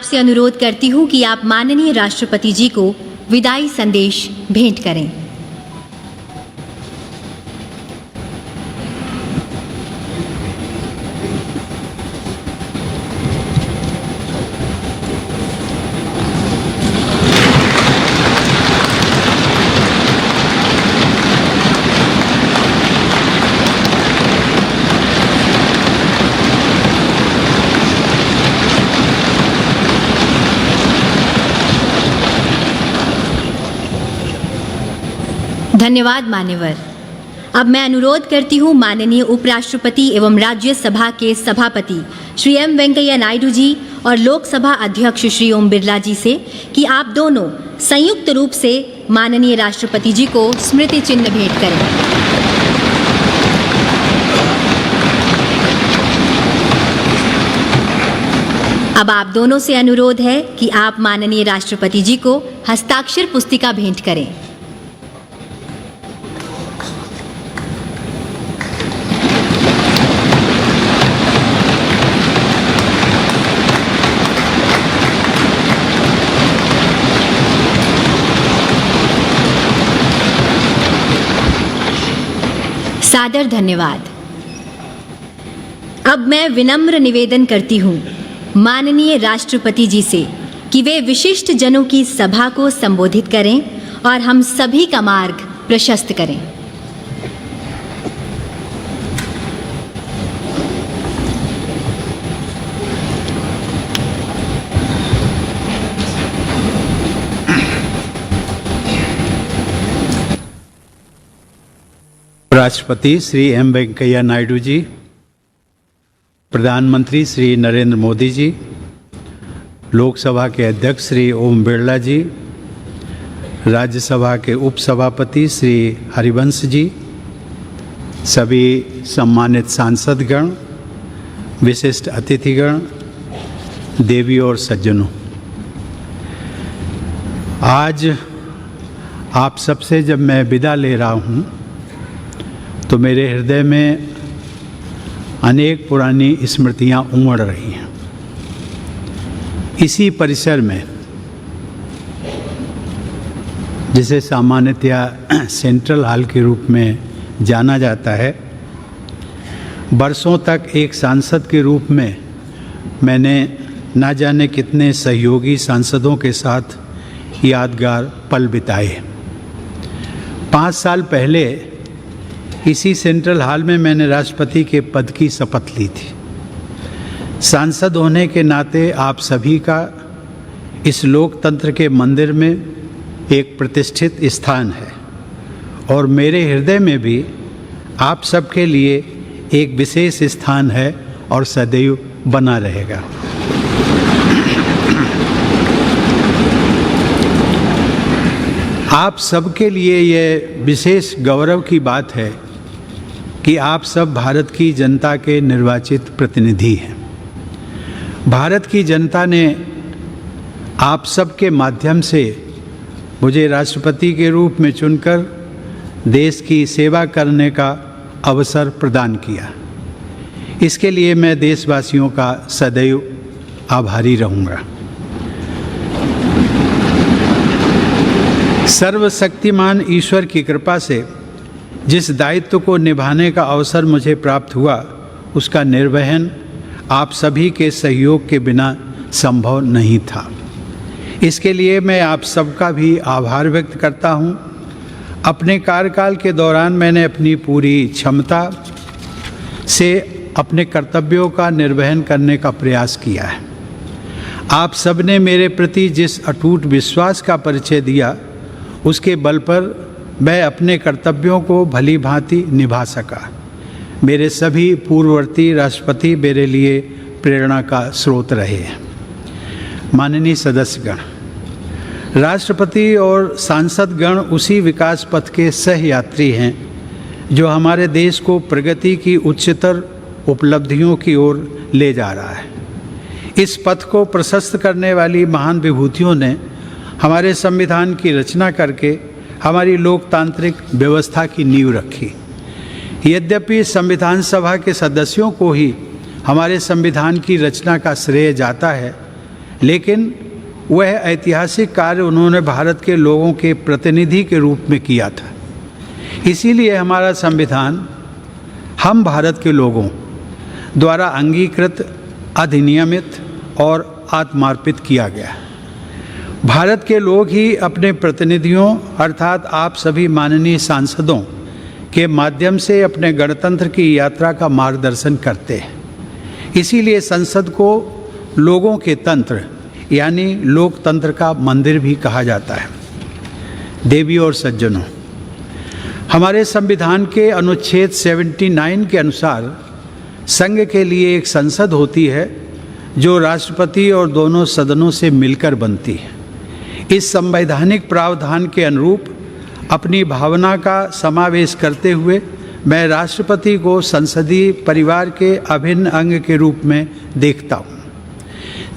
आपसे अनुरोध करती हूँ कि आप माननीय राष्ट्रपति जी को विदाई संदेश भेंट करें। धन्यवाद मान्यवर। अब मैं अनुरोध करती हूँ माननीय उपराष्ट्रपति एवं राज्यसभा के सभापति श्री एम वेंकैया नायडू जी और लोकसभा अध्यक्ष श्री ओम बिरला जी से कि आप दोनों संयुक्त रूप से माननीय राष्ट्रपति जी को स्मृति चिन्ह भेंट करें। अब आप दोनों से अनुरोध है कि आप माननीय राष्ट्रपति जी को हस्ताक्षर पुस्तिका भेंट करें। सादर धन्यवाद। अब मैं विनम्र निवेदन करती हूँ माननीय राष्ट्रपति जी से कि वे विशिष्ट जनों की सभा को संबोधित करें और हम सभी का मार्ग प्रशस्त करें। राष्ट्रपति श्री एम वेंकैया नायडू जी, प्रधानमंत्री श्री नरेंद्र मोदी जी, लोकसभा के अध्यक्ष श्री ओम बिरला जी, राज्यसभा के उपसभापति श्री हरिवंश जी, सभी सम्मानित सांसदगण, विशिष्ट अतिथिगण, देवी और सज्जनों, आज आप सबसे जब मैं विदा ले रहा हूँ तो मेरे हृदय में अनेक पुरानी स्मृतियाँ उमड़ रही हैं। इसी परिसर में, जिसे सामान्यतया सेंट्रल हॉल के रूप में जाना जाता है, बरसों तक एक सांसद के रूप में मैंने ना जाने कितने सहयोगी सांसदों के साथ यादगार पल बिताए। 5 साल पहले इसी सेंट्रल हॉल में मैंने राष्ट्रपति के पद की शपथ ली थी। सांसद होने के नाते आप सभी का इस लोकतंत्र के मंदिर में एक प्रतिष्ठित स्थान है और मेरे हृदय में भी आप सबके लिए एक विशेष स्थान है और सदैव बना रहेगा। आप सबके लिए ये विशेष गौरव की बात है कि आप सब भारत की जनता के निर्वाचित प्रतिनिधि हैं। भारत की जनता ने आप सब के माध्यम से मुझे राष्ट्रपति के रूप में चुनकर देश की सेवा करने का अवसर प्रदान किया। इसके लिए मैं देशवासियों का सदैव आभारी रहूँगा। सर्वशक्तिमान ईश्वर की कृपा से जिस दायित्व को निभाने का अवसर मुझे प्राप्त हुआ, उसका निर्वहन आप सभी के सहयोग के बिना संभव नहीं था। इसके लिए मैं आप सबका भी आभार व्यक्त करता हूँ। अपने कार्यकाल के दौरान मैंने अपनी पूरी क्षमता से अपने कर्तव्यों का निर्वहन करने का प्रयास किया है। आप सबने मेरे प्रति जिस अटूट विश्वास का परिचय दिया, उसके बल पर मैं अपने कर्तव्यों को भली भांति निभा सका। मेरे सभी पूर्ववर्ती राष्ट्रपति मेरे लिए प्रेरणा का स्रोत रहे हैं। माननीय सदस्यगण, राष्ट्रपति और सांसदगण उसी विकास पथ के सहयात्री हैं जो हमारे देश को प्रगति की उच्चतर उपलब्धियों की ओर ले जा रहा है। इस पथ को प्रशस्त करने वाली महान विभूतियों ने हमारे संविधान की रचना करके हमारी लोकतांत्रिक व्यवस्था की नींव रखी। यद्यपि संविधान सभा के सदस्यों को ही हमारे संविधान की रचना का श्रेय जाता है, लेकिन वह ऐतिहासिक कार्य उन्होंने भारत के लोगों के प्रतिनिधि के रूप में किया था। इसीलिए हमारा संविधान हम भारत के लोगों द्वारा अंगीकृत, अधिनियमित और आत्मार्पित किया गया। भारत के लोग ही अपने प्रतिनिधियों अर्थात आप सभी माननीय सांसदों के माध्यम से अपने गणतंत्र की यात्रा का मार्गदर्शन करते हैं। इसीलिए संसद को लोगों के तंत्र यानी लोकतंत्र का मंदिर भी कहा जाता है। देवियों और सज्जनों, हमारे संविधान के अनुच्छेद 79 के अनुसार संघ के लिए एक संसद होती है जो राष्ट्रपति और दोनों सदनों से मिलकर बनती है। इस संवैधानिक प्रावधान के अनुरूप अपनी भावना का समावेश करते हुए मैं राष्ट्रपति को संसदीय परिवार के अभिन्न अंग के रूप में देखता हूँ।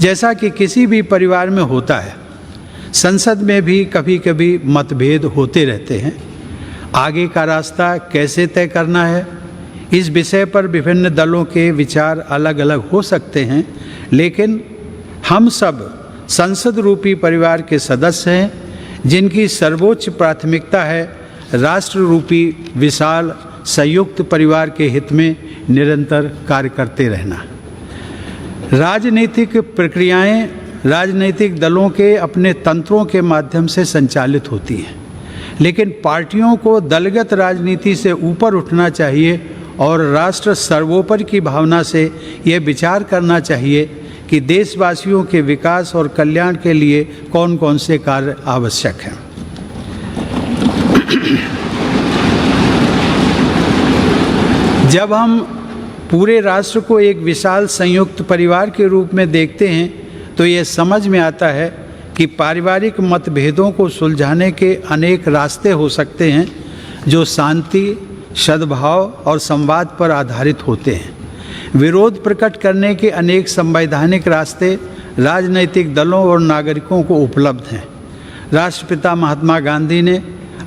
जैसा कि किसी भी परिवार में होता है, संसद में भी कभी कभी मतभेद होते रहते हैं। आगे का रास्ता कैसे तय करना है, इस विषय पर विभिन्न दलों के विचार अलग अलग हो सकते हैं, लेकिन हम सब संसद रूपी परिवार के सदस्य हैं जिनकी सर्वोच्च प्राथमिकता है राष्ट्र रूपी विशाल संयुक्त परिवार के हित में निरंतर कार्य करते रहना। राजनीतिक प्रक्रियाएं राजनीतिक दलों के अपने तंत्रों के माध्यम से संचालित होती हैं, लेकिन पार्टियों को दलगत राजनीति से ऊपर उठना चाहिए और राष्ट्र सर्वोपरि की भावना से यह विचार करना चाहिए कि देशवासियों के विकास और कल्याण के लिए कौन कौन से कार्य आवश्यक हैं। जब हम पूरे राष्ट्र को एक विशाल संयुक्त परिवार के रूप में देखते हैं तो ये समझ में आता है कि पारिवारिक मतभेदों को सुलझाने के अनेक रास्ते हो सकते हैं जो शांति, सद्भाव और संवाद पर आधारित होते हैं। विरोध प्रकट करने के अनेक संवैधानिक रास्ते राजनीतिक दलों और नागरिकों को उपलब्ध हैं। राष्ट्रपिता महात्मा गांधी ने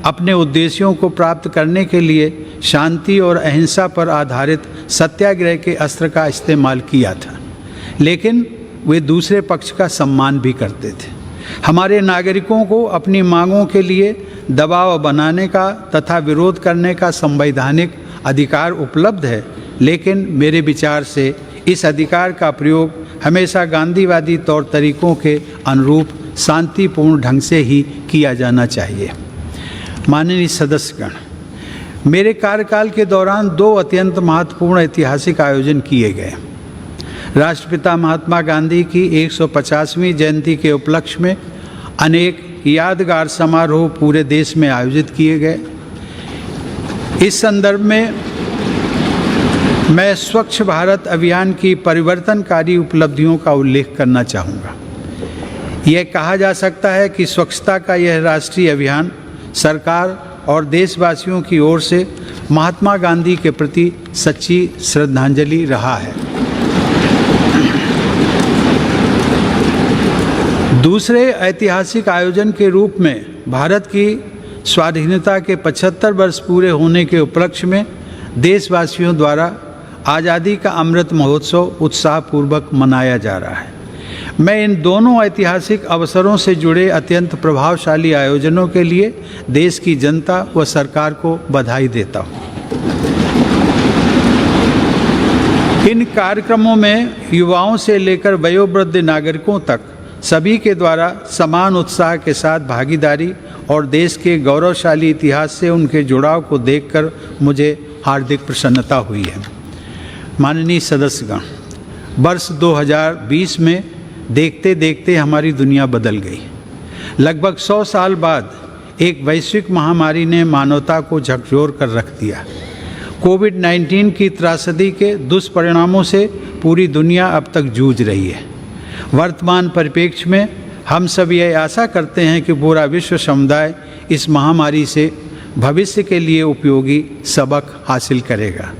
अपने उद्देश्यों को प्राप्त करने के लिए शांति और अहिंसा पर आधारित सत्याग्रह के अस्त्र का इस्तेमाल किया था, लेकिन वे दूसरे पक्ष का सम्मान भी करते थे। हमारे नागरिकों को अपनी मांगों के लिए दबाव बनाने का तथा विरोध करने का संवैधानिक अधिकार उपलब्ध है, लेकिन मेरे विचार से इस अधिकार का प्रयोग हमेशा गांधीवादी तौर तरीकों के अनुरूप शांतिपूर्ण ढंग से ही किया जाना चाहिए। माननीय सदस्यगण, मेरे कार्यकाल के दौरान 2 अत्यंत महत्वपूर्ण ऐतिहासिक आयोजन किए गए। राष्ट्रपिता महात्मा गांधी की 150वीं जयंती के उपलक्ष्य में अनेक यादगार समारोह पूरे देश में आयोजित किए गए। इस संदर्भ में मैं स्वच्छ भारत अभियान की परिवर्तनकारी उपलब्धियों का उल्लेख करना चाहूँगा। यह कहा जा सकता है कि स्वच्छता का यह राष्ट्रीय अभियान सरकार और देशवासियों की ओर से महात्मा गांधी के प्रति सच्ची श्रद्धांजलि रहा है। दूसरे ऐतिहासिक आयोजन के रूप में भारत की स्वाधीनता के 75 वर्ष पूरे होने के उपलक्ष्य में देशवासियों द्वारा आज़ादी का अमृत महोत्सव उत्साहपूर्वक मनाया जा रहा है। मैं इन दोनों ऐतिहासिक अवसरों से जुड़े अत्यंत प्रभावशाली आयोजनों के लिए देश की जनता व सरकार को बधाई देता हूँ। इन कार्यक्रमों में युवाओं से लेकर वयोवृद्ध नागरिकों तक सभी के द्वारा समान उत्साह के साथ भागीदारी और देश के गौरवशाली इतिहास से उनके जुड़ाव को देखकर मुझे हार्दिक प्रसन्नता हुई है। माननीय सदस्यगण, वर्ष 2020 में देखते देखते हमारी दुनिया बदल गई। लगभग 100 साल बाद एक वैश्विक महामारी ने मानवता को झकझोर कर रख दिया। कोविड-19 की त्रासदी के दुष्परिणामों से पूरी दुनिया अब तक जूझ रही है। वर्तमान परिप्रेक्ष्य में हम सब यह आशा करते हैं कि पूरा विश्व समुदाय इस महामारी से भविष्य के लिए उपयोगी सबक हासिल करेगा।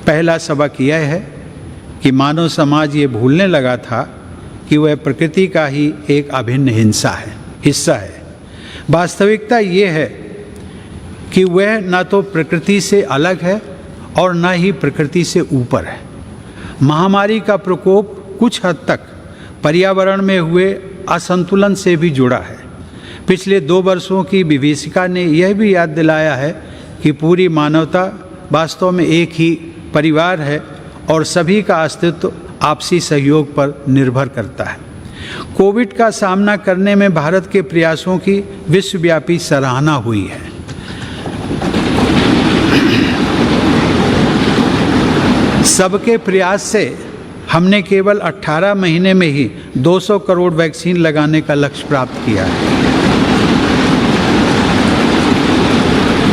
पहला सबक यह है कि मानव समाज ये भूलने लगा था कि वह प्रकृति का ही एक अभिन्न हिस्सा है। वास्तविकता ये है कि वह न तो प्रकृति से अलग है और न ही प्रकृति से ऊपर है। महामारी का प्रकोप कुछ हद तक पर्यावरण में हुए असंतुलन से भी जुड़ा है। पिछले 2 वर्षों की विभीषिका ने यह भी याद दिलाया है कि पूरी मानवता वास्तव में एक ही परिवार है और सभी का अस्तित्व आपसी सहयोग पर निर्भर करता है। कोविड का सामना करने में भारत के प्रयासों की विश्वव्यापी सराहना हुई है। सबके प्रयास से हमने केवल 18 महीने में ही 200 करोड़ वैक्सीन लगाने का लक्ष्य प्राप्त किया है।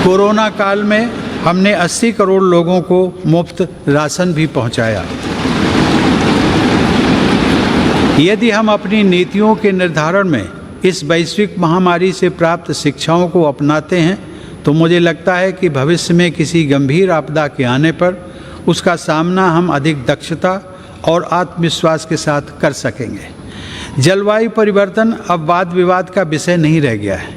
कोरोना काल में हमने 80 करोड़ लोगों को मुफ्त राशन भी पहुंचाया। यदि हम अपनी नीतियों के निर्धारण में इस वैश्विक महामारी से प्राप्त शिक्षाओं को अपनाते हैं तो मुझे लगता है कि भविष्य में किसी गंभीर आपदा के आने पर उसका सामना हम अधिक दक्षता और आत्मविश्वास के साथ कर सकेंगे। जलवायु परिवर्तन अब वाद विवाद का विषय नहीं रह गया है,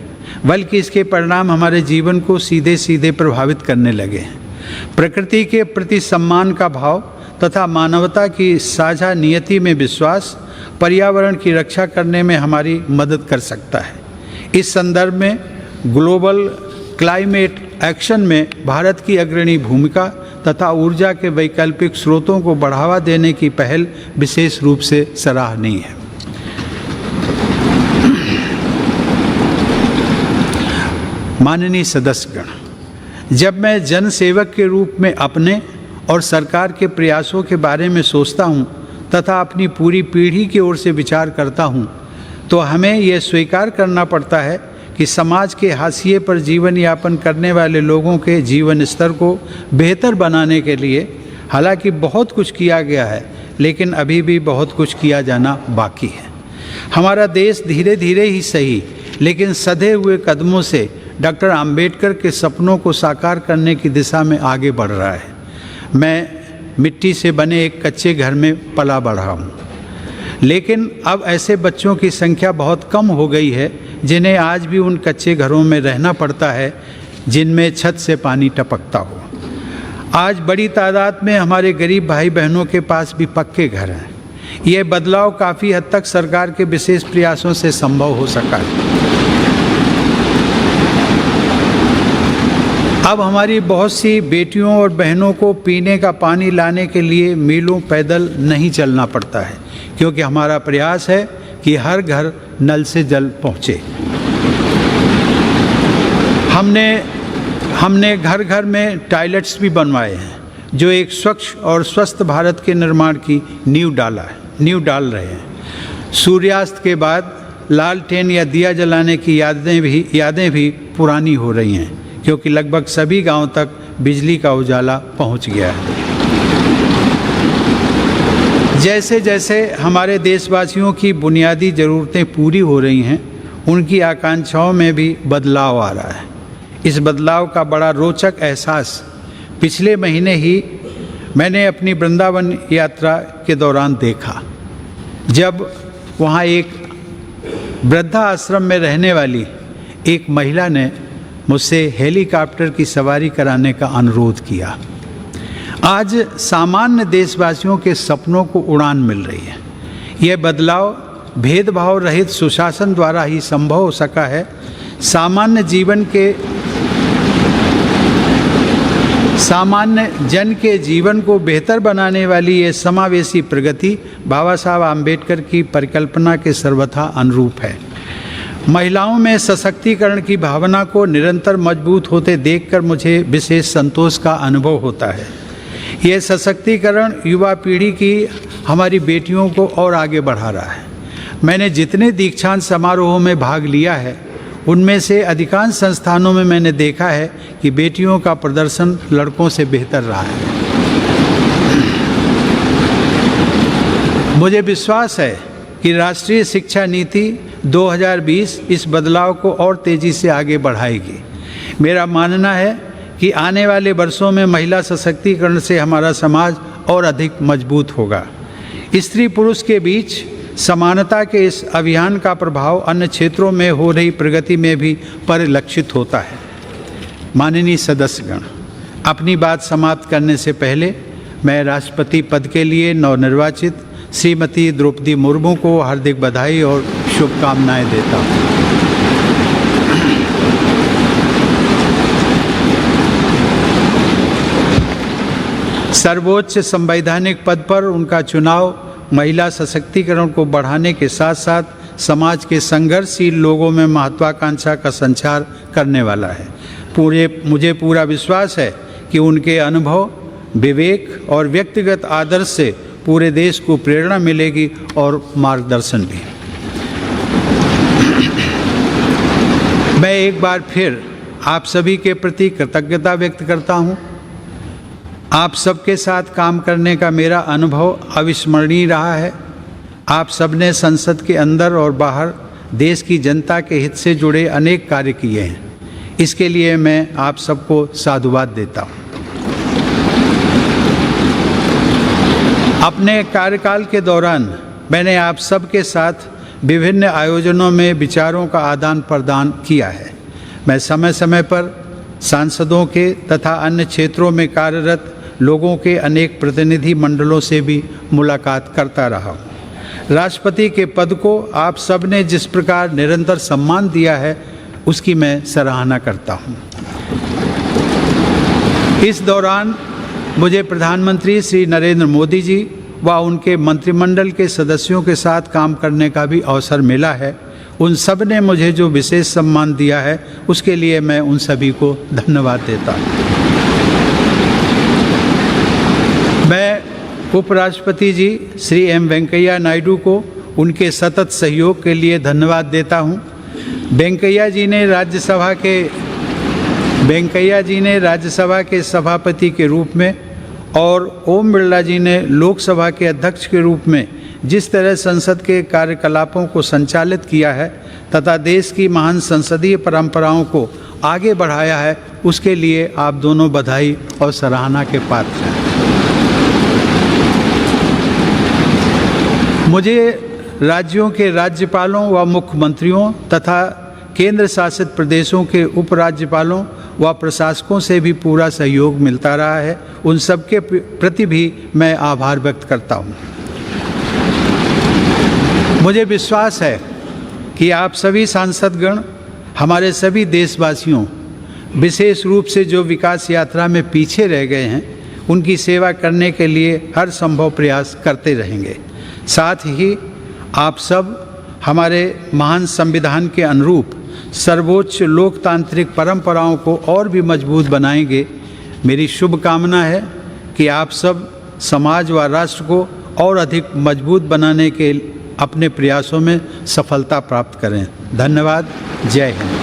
बल्कि इसके परिणाम हमारे जीवन को सीधे सीधे प्रभावित करने लगे हैं। प्रकृति के प्रति सम्मान का भाव तथा मानवता की साझा नियति में विश्वास पर्यावरण की रक्षा करने में हमारी मदद कर सकता है। इस संदर्भ में ग्लोबल क्लाइमेट एक्शन में भारत की अग्रणी भूमिका तथा ऊर्जा के वैकल्पिक स्रोतों को बढ़ावा देने की पहल विशेष रूप से सराहनीय है। माननीय सदस्यगण, जब मैं जनसेवक के रूप में अपने और सरकार के प्रयासों के बारे में सोचता हूँ तथा अपनी पूरी पीढ़ी की ओर से विचार करता हूँ तो हमें यह स्वीकार करना पड़ता है कि समाज के हाशिए पर जीवन यापन करने वाले लोगों के जीवन स्तर को बेहतर बनाने के लिए हालांकि बहुत कुछ किया गया है, लेकिन अभी भी बहुत कुछ किया जाना बाकी है। हमारा देश धीरे धीरे ही सही लेकिन सधे हुए कदमों से डॉक्टर अंबेडकर के सपनों को साकार करने की दिशा में आगे बढ़ रहा है। मैं मिट्टी से बने एक कच्चे घर में पला बढ़ा हूँ, लेकिन अब ऐसे बच्चों की संख्या बहुत कम हो गई है जिन्हें आज भी उन कच्चे घरों में रहना पड़ता है जिनमें छत से पानी टपकता हो। आज बड़ी तादाद में हमारे गरीब भाई बहनों के पास भी पक्के घर हैं। यह बदलाव काफ़ी हद तक सरकार के विशेष प्रयासों से संभव हो सका है। अब हमारी बहुत सी बेटियों और बहनों को पीने का पानी लाने के लिए मीलों पैदल नहीं चलना पड़ता है, क्योंकि हमारा प्रयास है कि हर घर नल से जल पहुँचे। हमने घर घर में टॉयलेट्स भी बनवाए हैं जो एक स्वच्छ और स्वस्थ भारत के निर्माण की नींव डाल रहे हैं। सूर्यास्त के बाद लालटेन या दिया जलाने की यादें भी पुरानी हो रही हैं, क्योंकि लगभग सभी गांवों तक बिजली का उजाला पहुंच गया है। जैसे जैसे हमारे देशवासियों की बुनियादी ज़रूरतें पूरी हो रही हैं, उनकी आकांक्षाओं में भी बदलाव आ रहा है। इस बदलाव का बड़ा रोचक एहसास पिछले महीने ही मैंने अपनी वृंदावन यात्रा के दौरान देखा, जब वहाँ एक वृद्धा आश्रम में रहने वाली एक महिला ने मुझसे हेलीकॉप्टर की सवारी कराने का अनुरोध किया। आज सामान्य देशवासियों के सपनों को उड़ान मिल रही है। यह बदलाव भेदभाव रहित सुशासन द्वारा ही संभव हो सका है। सामान्य जन के जीवन को बेहतर बनाने वाली ये समावेशी प्रगति बाबा साहब आम्बेडकर की परिकल्पना के सर्वथा अनुरूप है। महिलाओं में सशक्तिकरण की भावना को निरंतर मजबूत होते देखकर मुझे विशेष संतोष का अनुभव होता है। यह सशक्तिकरण युवा पीढ़ी की हमारी बेटियों को और आगे बढ़ा रहा है। मैंने जितने दीक्षांत समारोहों में भाग लिया है, उनमें से अधिकांश संस्थानों में मैंने देखा है कि बेटियों का प्रदर्शन लड़कों से बेहतर रहा है। मुझे विश्वास है कि राष्ट्रीय शिक्षा नीति 2020 इस बदलाव को और तेज़ी से आगे बढ़ाएगी। मेरा मानना है कि आने वाले वर्षों में महिला सशक्तिकरण से हमारा समाज और अधिक मजबूत होगा। स्त्री पुरुष के बीच समानता के इस अभियान का प्रभाव अन्य क्षेत्रों में हो रही प्रगति में भी परिलक्षित होता है। माननीय सदस्यगण, अपनी बात समाप्त करने से पहले मैं राष्ट्रपति पद के लिए नवनिर्वाचित श्रीमती द्रौपदी मुर्मू को हार्दिक बधाई और शुभकामनाएं देता हूँ। सर्वोच्च संवैधानिक पद पर उनका चुनाव महिला सशक्तिकरण को बढ़ाने के साथ साथ समाज के संघर्षशील लोगों में महत्वाकांक्षा का संचार करने वाला है। मुझे पूरा विश्वास है कि उनके अनुभव, विवेक और व्यक्तिगत आदर्श से पूरे देश को प्रेरणा मिलेगी और मार्गदर्शन भी। मैं एक बार फिर आप सभी के प्रति कृतज्ञता व्यक्त करता हूँ। आप सबके साथ काम करने का मेरा अनुभव अविस्मरणीय रहा है। आप सबने संसद के अंदर और बाहर देश की जनता के हित से जुड़े अनेक कार्य किए हैं। इसके लिए मैं आप सबको साधुवाद देता हूँ। अपने कार्यकाल के दौरान मैंने आप सबके साथ विभिन्न आयोजनों में विचारों का आदान प्रदान किया है। मैं समय समय पर सांसदों के तथा अन्य क्षेत्रों में कार्यरत लोगों के अनेक प्रतिनिधि मंडलों से भी मुलाकात करता रहा हूँ। राष्ट्रपति के पद को आप सब ने जिस प्रकार निरंतर सम्मान दिया है उसकी मैं सराहना करता हूँ। इस दौरान मुझे प्रधानमंत्री श्री नरेंद्र मोदी जी व उनके मंत्रिमंडल के सदस्यों के साथ काम करने का भी अवसर मिला है। उन सब ने मुझे जो विशेष सम्मान दिया है उसके लिए मैं उन सभी को धन्यवाद देता हूँ। मैं उपराष्ट्रपति जी श्री एम वेंकैया नायडू को उनके सतत सहयोग के लिए धन्यवाद देता हूँ। वेंकैया जी ने राज्यसभा के सभापति के रूप में और ओम बिरला जी ने लोकसभा के अध्यक्ष के रूप में जिस तरह संसद के कार्यकलापों को संचालित किया है तथा देश की महान संसदीय परंपराओं को आगे बढ़ाया है, उसके लिए आप दोनों बधाई और सराहना के पात्र हैं। मुझे राज्यों के राज्यपालों व मुख्यमंत्रियों तथा केंद्र शासित प्रदेशों के उपराज्यपालों व प्रशासकों से भी पूरा सहयोग मिलता रहा है। उन सबके प्रति भी मैं आभार व्यक्त करता हूँ। मुझे विश्वास है कि आप सभी सांसदगण हमारे सभी देशवासियों, विशेष रूप से जो विकास यात्रा में पीछे रह गए हैं, उनकी सेवा करने के लिए हर संभव प्रयास करते रहेंगे। साथ ही आप सब हमारे महान संविधान के अनुरूप सर्वोच्च लोकतांत्रिक परंपराओं को और भी मजबूत बनाएंगे। मेरी शुभकामना है कि आप सब समाज व राष्ट्र को और अधिक मजबूत बनाने के अपने प्रयासों में सफलता प्राप्त करें। धन्यवाद। जय हिंद।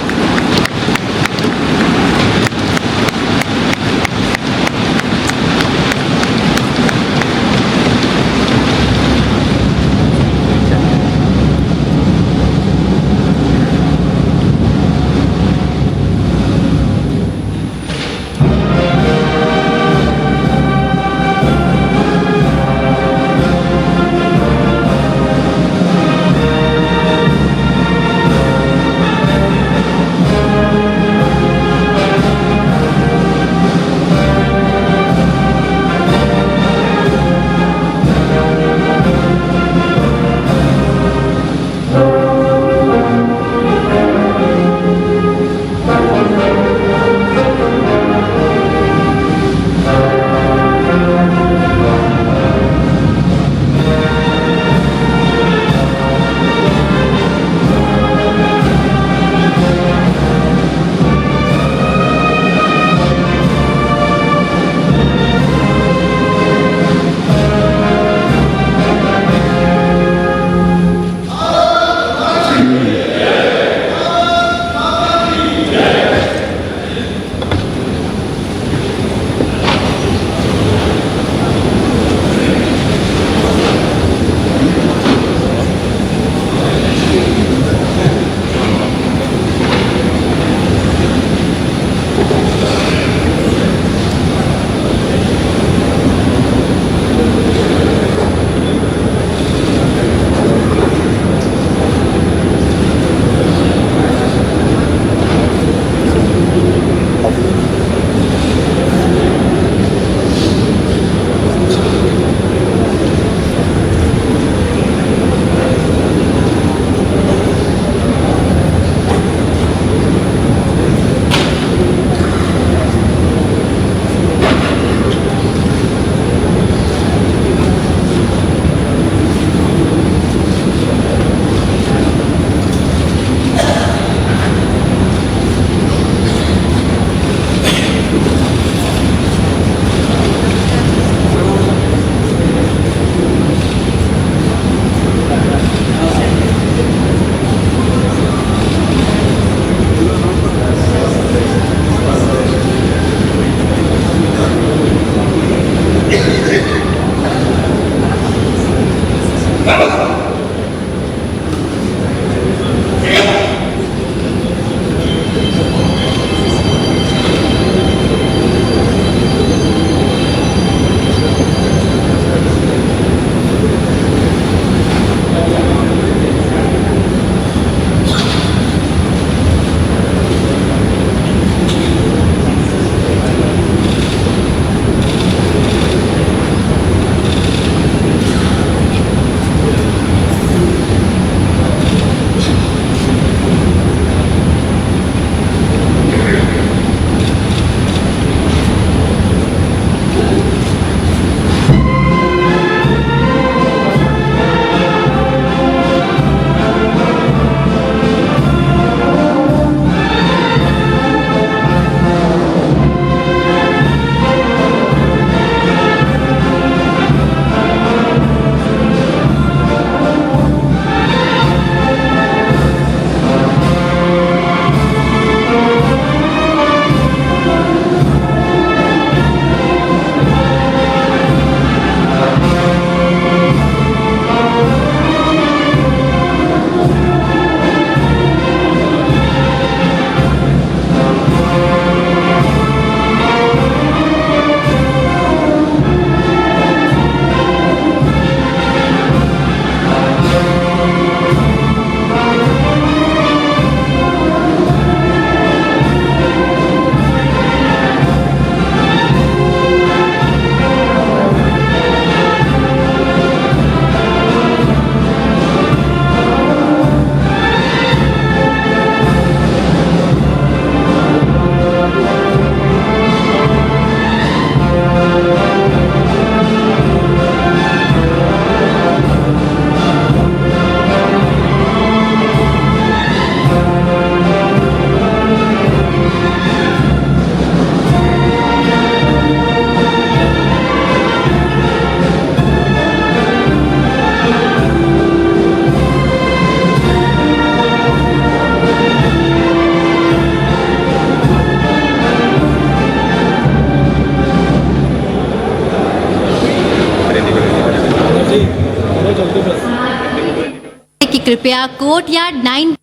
कृपया कोर्टयार्ड 9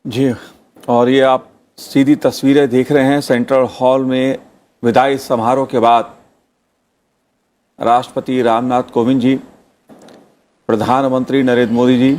जी, और ये आप सीधी तस्वीरें देख रहे हैं सेंट्रल हॉल में विदाई समारोह के बाद राष्ट्रपति रामनाथ कोविंद जी, प्रधानमंत्री नरेंद्र मोदी जी,